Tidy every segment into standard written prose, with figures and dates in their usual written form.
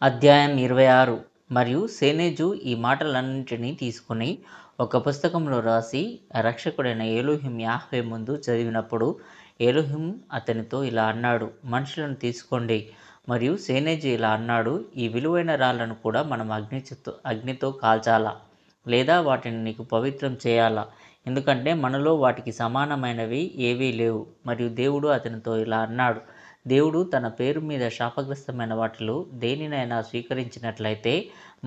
అధ్యాయం 26. మరియు సేనేజు ఈ మాటలన్నింటినీ తీసుకుని ఒక పుస్తకంలో రాసి రక్షకుడైన ఎలోహిం యాహ్వే ముందు చదివినప్పుడు ఎలోహిం అతనితో ఇలా అన్నాడు, మనుషులను తీసుకోండి. మరియు సేనేజు ఇలా అన్నాడు, ఈ విలువైన రాళ్లను కూడా మనం అగ్నితో కాల్చాలా, లేదా వాటిని నీకు పవిత్రం చేయాలా, ఎందుకంటే మనలో వాటికి సమానమైనవి ఏవీ లేవు. మరియు దేవుడు అతనితో ఇలా అన్నాడు, దేవుడు తన పేరు మీద శాపగ్రస్తమైన వాటిలో దేనినైనా స్వీకరించినట్లయితే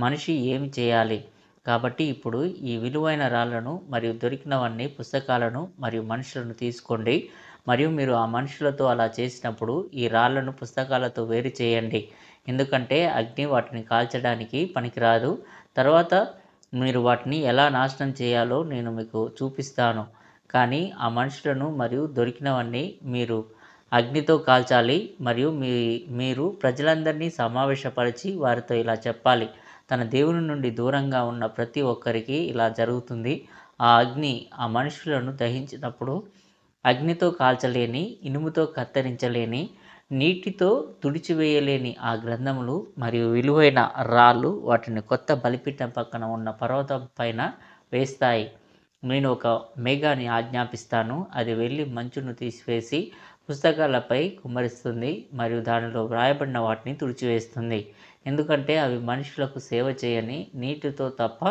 మనిషి ఏమి చేయాలి? కాబట్టి ఇప్పుడు ఈ విలువైన రాళ్లను మరియు దొరికినవన్నీ పుస్తకాలను మరియు మనుషులను తీసుకోండి. మరియు మీరు ఆ మనుషులతో అలా చేసినప్పుడు ఈ రాళ్లను పుస్తకాలతో వేరు చేయండి, ఎందుకంటే అగ్ని వాటిని కాల్చడానికి పనికిరాదు. తర్వాత మీరు వాటిని ఎలా నాశనం చేయాలో నేను మీకు చూపిస్తాను. కానీ ఆ మనుషులను మరియు దొరికినవన్నీ మీరు అగ్నితో కాల్చాలి. మరియు మీరు ప్రజలందరినీ సమావేశపరిచి వారితో ఇలా చెప్పాలి, తన దేవుని నుండి దూరంగా ఉన్న ప్రతి ఒక్కరికి ఇలా జరుగుతుంది. ఆ అగ్ని ఆ మనుషులను దహించినప్పుడు అగ్నితో కాల్చలేని, ఇనుముతో కత్తిరించలేని, నీటితో తుడిచివేయలేని ఆ గ్రంథములు మరియు విలువైన రాళ్ళు వాటిని కొత్త బలిపీఠం పక్కన ఉన్న పర్వతం పైన వేస్తాయి. నేను ఒక మేఘాన్ని ఆజ్ఞాపిస్తాను, అది వెళ్ళి మంచును తీసివేసి పుస్తకాలపై కుమ్మరిస్తుంది మరియు దానిలో వ్రాయబడిన వాటిని తుడిచివేస్తుంది, ఎందుకంటే అవి మనుషులకు సేవ చేయని నీటితో తప్ప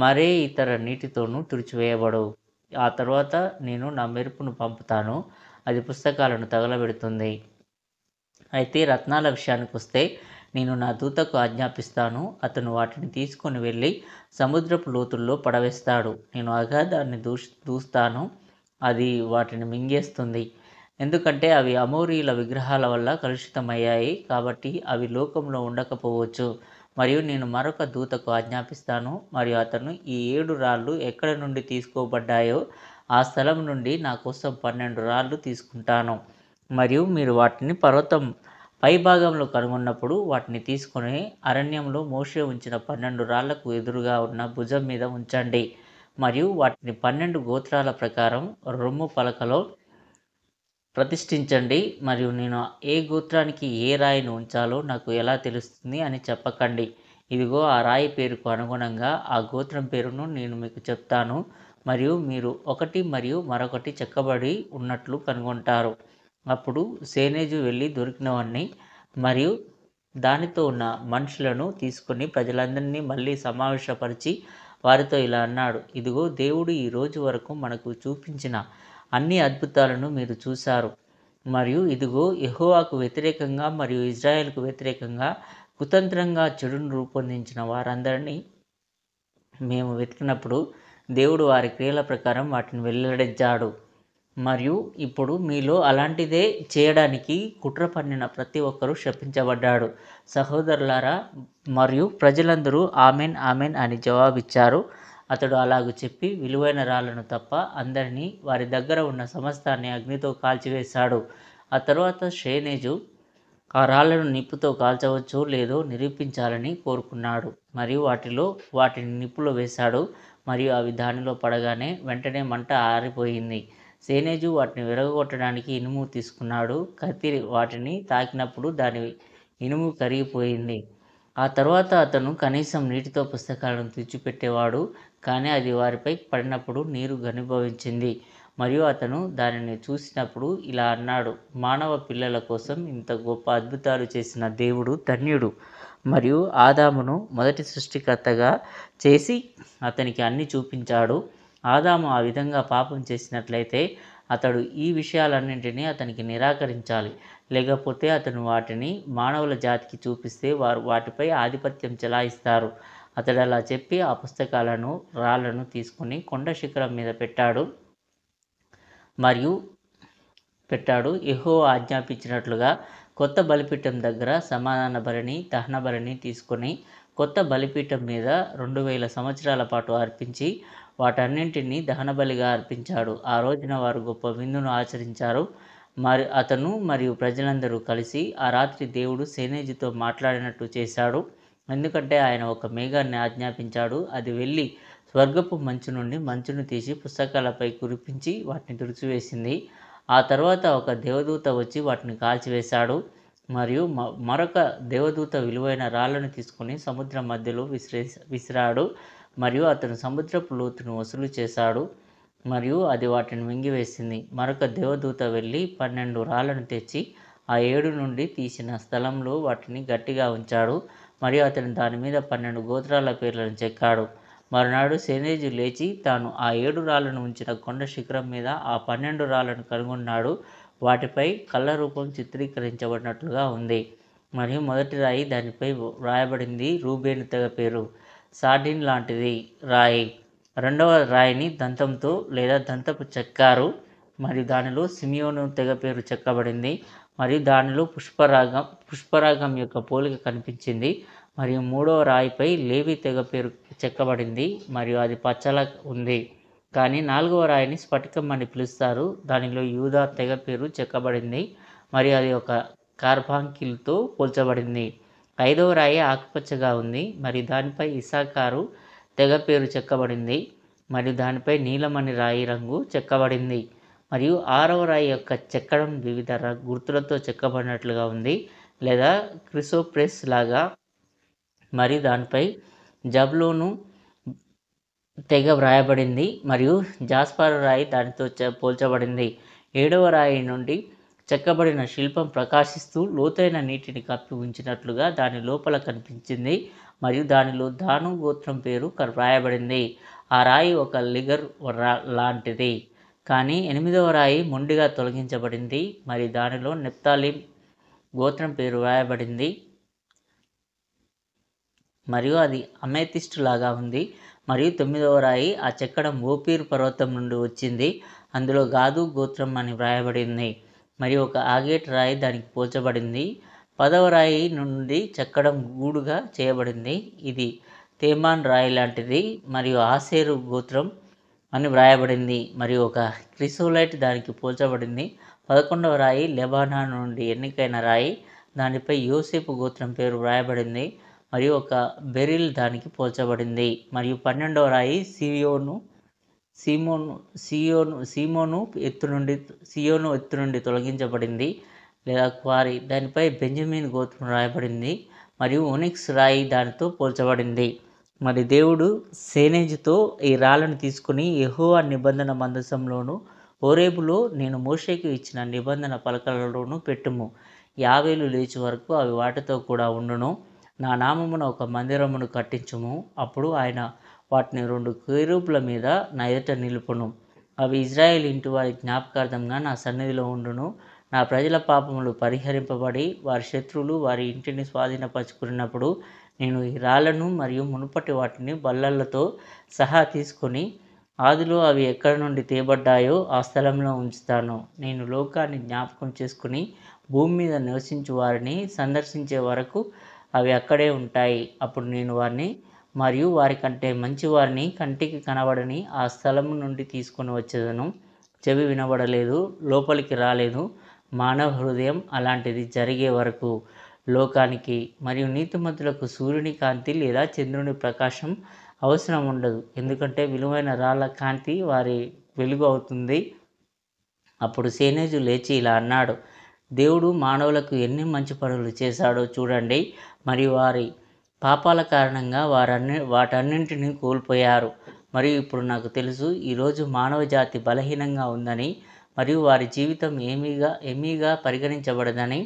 మరే ఇతర నీటితోనూ తుడిచివేయబడవు. ఆ తర్వాత నేను నా మెరుపును పంపుతాను, అది పుస్తకాలను తగలబెడుతుంది. అయితే రత్నాల విషయానికి వస్తే నేను నా దూతకు ఆజ్ఞాపిస్తాను, అతను వాటిని తీసుకొని వెళ్ళి సముద్రపు లోతుల్లో పడవేస్తాడు. నేను అగాధాన్ని దూస్తాను, అది వాటిని మింగేస్తుంది, ఎందుకంటే అవి అమోరీల విగ్రహాల వల్ల కలుషితమయ్యాయి, కాబట్టి అవి లోకంలో ఉండకపోవచ్చు. మరియు నేను మరొక దూతకు ఆజ్ఞాపిస్తాను, మరియు అతను ఈ 7 రాళ్ళు ఎక్కడి నుండి తీసుకోబడ్డాయో ఆ స్థలం నుండి నా కోసం 12 రాళ్ళు తీసుకుంటాను. మరియు మీరు వాటిని పర్వతం పైభాగంలో కనుగొన్నప్పుడు వాటిని తీసుకొని అరణ్యంలో మోషే ఉంచిన 12 రాళ్లకు ఎదురుగా ఉన్న భుజం మీద ఉంచండి. మరియు వాటిని 12 గోత్రాల ప్రకారం రొమ్ము పలకలో ప్రతిష్ఠించండి. మరియు నేను ఏ గోత్రానికి ఏ రాయిని ఉంచాలో నాకు ఎలా తెలుస్తుంది అని చెప్పకండి. ఇదిగో ఆ రాయి పేరుకు అనుగుణంగా ఆ గోత్రం పేరును నేను మీకు చెప్తాను. మరియు మీరు ఒకటి మరియు మరొకటి చెక్కబడి ఉన్నట్లు కనుగొంటారు. అప్పుడు సేనేజు వెళ్ళి దొరికినవన్నీ మరియు దానితో ఉన్న మనుషులను తీసుకొని ప్రజలందరినీ మళ్ళీ సమావేశపరిచి వారితో ఇలా అన్నాడు, ఇదిగో దేవుడు ఈ రోజు వరకు మనకు చూపించిన అన్ని అద్భుతాలను మీరు చూశారు. మరియు ఇదిగో యెహోవాకు వ్యతిరేకంగా మరియు ఇజ్రాయెల్కు వ్యతిరేకంగా కుతంత్రంగా చెడును రూపొందించిన వారందరినీ మేము వెతికినప్పుడు దేవుడు వారి క్రియల ప్రకారం వాటిని వెల్లడించాడు. మరియు ఇప్పుడు మీలో అలాంటిదే చేయడానికి కుట్ర పన్నిన ప్రతి ఒక్కరూ శపించబడ్డాడు. సహోదరులారా మరియు ప్రజలందరూ ఆమెన్ ఆమెన్ అని జవాబిచ్చారు. అతడు అలాగు చెప్పి విలువైన రాళ్లను తప్ప అందరినీ వారి దగ్గర ఉన్న సమస్తాన్ని అగ్నితో కాల్చివేశాడు. ఆ తర్వాత సేనేజు ఆ రాళ్లను నిప్పుతో కాల్చవచ్చో లేదో నిరూపించాలని కోరుకున్నాడు. మరియు వాటిని నిప్పులో వేశాడు. మరియు అవి దానిలో పడగానే వెంటనే మంట ఆరిపోయింది. సేనేజు వాటిని విరగొట్టడానికి ఇనుము తీసుకున్నాడు. కత్తి వాటిని తాకినప్పుడు దాని ఇనుము కరిగిపోయింది. ఆ తర్వాత అతను కనీసం నీటితో పుస్తకాలను తుడిచిపెట్టేవాడు, కానీ అది వారిపై పడినప్పుడు నీరు ఘనీభవించింది. మరియు అతను దానిని చూసినప్పుడు ఇలా అన్నాడు, మానవ పిల్లల కోసం ఇంత గొప్ప అద్భుతాలు చేసిన దేవుడు ధన్యుడు. మరియు ఆదామును మొదటి సృష్టికర్తగా చేసి అతనికి అన్ని చూపించాడు. ఆదాము ఆ విధంగా పాపం చేసినట్లయితే అతడు ఈ విషయాలన్నింటినీ అతనికి నిరాకరించాలి. లేకపోతే అతను వాటిని మానవుల జాతికి చూపిస్తే వారు వాటిపై ఆధిపత్యం చెలాయిస్తారు. అతడు అలా చెప్పి ఆ పుస్తకాలను రాళ్లను తీసుకుని కొండ శిఖరం మీద పెట్టాడు. యెహోవా ఆజ్ఞాపించినట్లుగా కొత్త బలిపీఠం దగ్గర సమాధాన బలిని, దహన బలిని తీసుకొని కొత్త బలిపీఠం మీద 2000 సంవత్సరాల పాటు అర్పించి వాటన్నింటినీ దహనబలిగా అర్పించాడు. ఆ రోజున వారు గొప్ప విందును ఆచరించారు. అతను మరియు ప్రజలందరూ కలిసి ఆ రాత్రి దేవుడు సేనేజుతో మాట్లాడినట్టు చేశాడు, ఎందుకంటే ఆయన ఒక మేఘాన్ని ఆజ్ఞాపించాడు. అది వెళ్ళి స్వర్గపు మంచు నుండి మంచును తీసి పుస్తకాలపై కురిపించి వాటిని తుడిచివేసింది. ఆ తర్వాత ఒక దేవదూత వచ్చి వాటిని కాల్చివేశాడు. మరియు మరొక దేవదూత విలువైన రాళ్లను తీసుకుని సముద్రం మధ్యలో విసిరాడు. మరియు అతను సముద్రపు లోతును వసూలు చేశాడు మరియు అది వాటిని మింగివేసింది. మరొక దేవదూత వెళ్ళి 12 రాళ్లను తెచ్చి ఆ 7 నుండి తీసిన స్థలంలో వాటిని గట్టిగా ఉంచాడు. మరియు అతను దాని మీద 12 గోత్రాల పేర్లను చెక్కాడు. మరునాడు సేనేజు లేచి తాను ఆ 7 రాళ్లను ఉంచిన కొండ శిఖరం మీద ఆ 12 రాళ్లను కనుగొన్నాడు. వాటిపై కళ్ళ రూపం చిత్రీకరించబడినట్లుగా ఉంది. మరియు మొదటి రాయి దానిపై వ్రాయబడింది రూబేను తెగ పేరు, సార్డిన్ లాంటిది రాయి. రెండవ రాయిని దంతంతో లేదా దంతపు చెక్కారు మరియు దానిలో సిమియోను తెగ పేరు చెక్కబడింది మరియు దానిలో పుష్పరాగం యొక్క పోలిక కనిపించింది. మరియు మూడవ రాయిపై లేవి తెగ పేరు చెక్కబడింది మరియు అది పచ్చలా ఉంది. కానీ 4వ రాయిని స్ఫటికం అని పిలుస్తారు. దానిలో యూదా తెగ పేరు చెక్కబడింది మరియు అది ఒక కార్బాంకిల్తో పోల్చబడింది. 5వ రాయి ఆకుపచ్చగా ఉంది మరియు దానిపై ఇస్సాకారు తెగ పేరు చెక్కబడింది మరియు దానిపై నీలమణి రాయి రంగు చెక్కబడింది. మరియు 6వ రాయి యొక్క చెక్కడం వివిధ గుర్తులతో చెక్కబడినట్లుగా ఉంది లేదా క్రిసోప్రెస్ లాగా. మరియు దానిపై జబ్లోను తెగ వ్రాయబడింది మరియు జాస్పర్ రాయి దానితో పోల్చబడింది. 7వ రాయి నుండి చెక్కబడిన శిల్పం ప్రకాశిస్తూ లోతైన నీటిని కప్పి ఉంచినట్లుగా దాని లోపల కనిపించింది మరియు దానిలో దాను గోత్రం పేరు వ్రాయబడింది. ఆ రాయి ఒక లిగర్ లాంటిది. కానీ 8వ రాయి మొండిగా తొలగించబడింది మరియు దానిలో నెప్తాలిం గోత్రం పేరు వ్రాయబడింది మరియు అది అమెతిస్ట్ లాగా ఉంది. మరియు 9వ రాయి ఆ చెక్కడం ఓపీర్ పర్వతం నుండి వచ్చింది. అందులో గాదు గోత్రం అని వ్రాయబడింది మరియు ఒక ఆగేట్ రాయి దానికి పోల్చబడింది. 10వ రాయి నుండి చెక్కడం గూడుగా చేయబడింది. ఇది తేమాన్ రాయి లాంటిది మరియు ఆసేరు గోత్రం అని వ్రాయబడింది మరియు ఒక క్రిసోలైట్ దానికి పోల్చబడింది. 11వ రాయి లెబానా నుండి ఎన్నికైన రాయి, దానిపై యోసేపు గోత్రం పేరు వ్రాయబడింది మరియు ఒక బెరిల్ దానికి పోల్చబడింది. మరియు 12వ రాయి సియోను ఎత్తు నుండి తొలగించబడింది లేదా క్వారీ, దానిపై బెంజమిన్ గోత్రం రాయబడింది మరియు ఒనిక్స్ రాయి దానితో పోల్చబడింది. మరి దేవుడు సేనేజుతో ఈ రాళ్లను తీసుకుని యెహోవా నిబంధన మందసంలోను హోరేబులో నేను మోషేకు ఇచ్చిన నిబంధన పలకలలోను పెట్టుము. యావేలు లేచి వరకు అవి వాటితో కూడా ఉండును. నా నామమున ఒక మందిరమును కట్టించుము. అప్పుడు ఆయన వాటిని 2 కెరూబుల మీద నా ఎదుట నిలుపును. అవి ఇజ్రాయేల్ ఇంటి వారి జ్ఞాపకార్థంగా నా సన్నిధిలో ఉండును. నా ప్రజల పాపములు పరిహరింపబడి వారి శత్రువులు వారి ఇంటిని స్వాధీనపరచుకున్నప్పుడు నేను ఈ రాళ్లను మరియు మునుపటి వాటిని బల్లలతో సహా తీసుకొని ఆదిలో అవి ఎక్కడి నుండి తేబడ్డాయో ఆ స్థలంలో ఉంచుతాను. నేను లోకాన్ని జ్ఞాపకం చేసుకుని భూమి మీద నివసించు వారిని సందర్శించే వరకు అవి అక్కడే ఉంటాయి. అప్పుడు నేను వారిని మరియు వారి కంటే మంచి వారిని కంటికి కనబడని ఆ స్థలము నుండి తీసుకొని వచ్చేదను. చెవి వినబడలేదు, లోపలికి రాలేదు, మానవ హృదయం అలాంటిది జరిగే వరకు లోకానికి మరియు నీతిమంతులకు సూర్యుని కాంతి లేదా చంద్రుని ప్రకాశం అవసరం ఉండదు, ఎందుకంటే విలువైన రాళ్ళ కాంతి వారి వెలుగు అవుతుంది. అప్పుడు సేనేజు లేచి ఇలా అన్నాడు, దేవుడు మానవులకు ఎన్ని మంచి పనులు చేశాడో చూడండి. మరియు వారి పాపాల కారణంగా వాటన్నింటినీ కోల్పోయారు. మరియు ఇప్పుడు నాకు తెలుసు, ఈరోజు మానవ జాతి బలహీనంగా ఉందని మరియు వారి జీవితం ఏమీగా పరిగణించబడదని.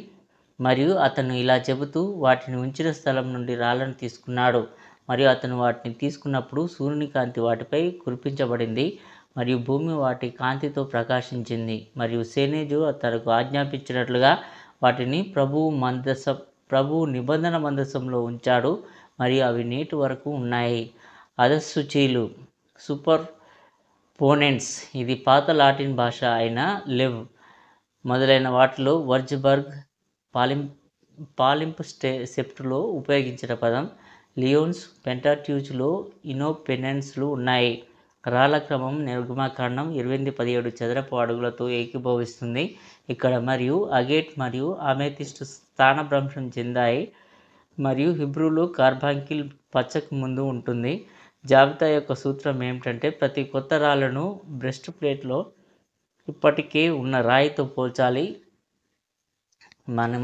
మరియు అతను ఇలా చెబుతూ వాటిని ఉంచిన స్థలం నుండి రాళ్లను తీసుకున్నాడు. మరియు అతను వాటిని తీసుకున్నప్పుడు సూర్యుని కాంతి వాటిపై కురిపించబడింది మరియు భూమి వాటి కాంతితో ప్రకాశించింది. మరియు సేనేజు తనకు ఆజ్ఞాపించినట్లుగా వాటిని ప్రభువు నిబంధన మందసంలో ఉంచాడు మరియు అవి నేటి వరకు ఉన్నాయి. అధసూచీలు, సూపర్ పోనెంట్స్, ఇది పాత లాటిన్ భాష అయిన లెవ్ మొదలైన వాటిలో వర్జ్బర్గ్, పాలింప్ సెప్టులో ఉపయోగించిన పదం. లియోన్స్, పెంటాట్యూచ్లో ఇనోపెనెన్స్లు ఉన్నాయి. రాళ్ల క్రమం నిర్గమకాండం 28:17 చదరపు అడుగులతో ఏకీభవిస్తుంది ఇక్కడ. మరియు అగేట్ మరియు అమెతిస్ట్ స్థానభ్రంశం చెందాయి మరియు హిబ్రూలో కార్బాంకిల్ పచ్చకు ముందు ఉంటుంది. జాబితా యొక్క సూత్రం ఏమిటంటే ప్రతి కొత్త రాళ్లను బ్రెస్ట్ ప్లేట్లో ఇప్పటికే ఉన్న రాయితో పోల్చాలి. మనం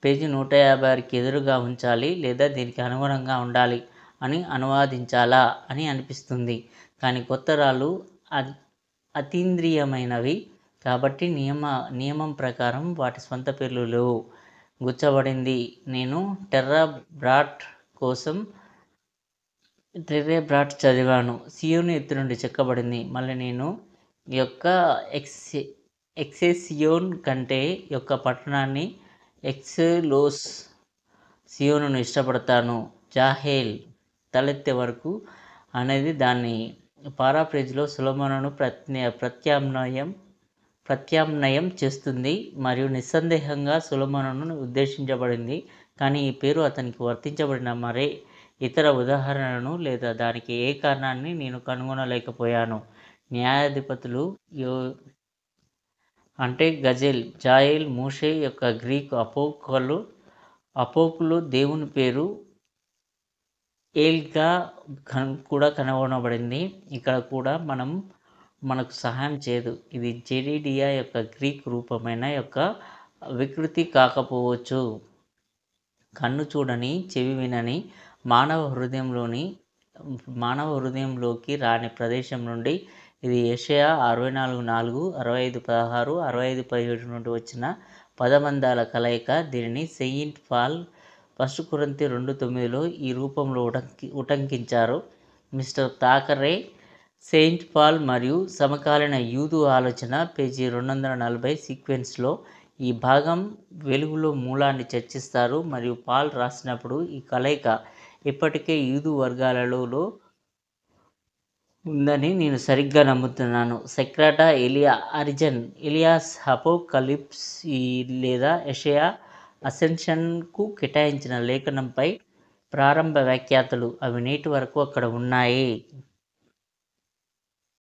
పేజీ 156కి ఎదురుగా ఉంచాలి లేదా దీనికి అనుగుణంగా ఉండాలి అని అనువాదించాలా అని అనిపిస్తుంది. కానీ కొత్త రాళ్ళు అతీంద్రియమైనవి కాబట్టి నియమం ప్రకారం వాటి స్వంత పేర్లు లేవు. గుచ్చబడింది. నేను టెర్రెబ్రాట్ చదివాను. సియోను ఎత్తు నుండి చెక్కబడింది. మళ్ళీ నేను యొక్క ఎక్సెసియోన్ కంటే యొక్క పట్టణాన్ని ఎక్సెలోస్ సియోనును ఇష్టపడతాను. జాహేల్ తలెత్తే వరకు అనేది దాన్ని పారాఫ్రేజ్లో సొలొమోనును ప్రత్యామ్నాయం చేస్తుంది మరియు నిస్సందేహంగా సొలొమోనును ఉద్దేశించబడింది. కానీ ఈ పేరు అతనికి వర్తించబడిన మరే ఇతర ఉదాహరణను లేదా దానికి ఏ కారణాన్ని నేను కనుగొనలేకపోయాను. న్యాయాధిపతులు అంటే గజెల్, జాయెల్, మోషే యొక్క గ్రీకు అపోకులు దేవుని పేరు ఏల్గా కూడా కనుగొనబడింది. ఇక్కడ కూడా మనకు సహాయం చేయదు. ఇది జెడిడియా యొక్క గ్రీక్ రూపమైన యొక్క వికృతి కాకపోవచ్చు. కన్ను చూడని, చెవి వినని, మానవ హృదయంలోకి రాని ప్రదేశం నుండి ఇది యెషయా 64:4, 65:16, 65:17 నుండి వచ్చిన పదబంధాల కలయిక. దీనిని సెయింట్ పాల్ 1 కొరింథీ 2:9లో ఈ రూపంలో ఉటంకించారు. మిస్టర్ థాకరే సెయింట్ పాల్ మరియు సమకాలీన యూదు ఆలోచన పేజీ 240 సీక్వెన్స్లో ఈ భాగం వెలుగులో మూలాన్ని చర్చిస్తారు మరియు పాల్ రాసినప్పుడు ఈ కలయిక ఇప్పటికే యూదు వర్గాలలో ఉందని నేను సరిగ్గా నమ్ముతున్నాను. సెక్రాటా ఎలియా ఆరిజన్ ఎలియాస్ అపోకలిప్స్ లేదా యెషయా అసెన్షన్కు కేటాయించిన లేఖనంపై ప్రారంభ వ్యాఖ్యాతలు అవి నేటి వరకు అక్కడ ఉన్నాయి.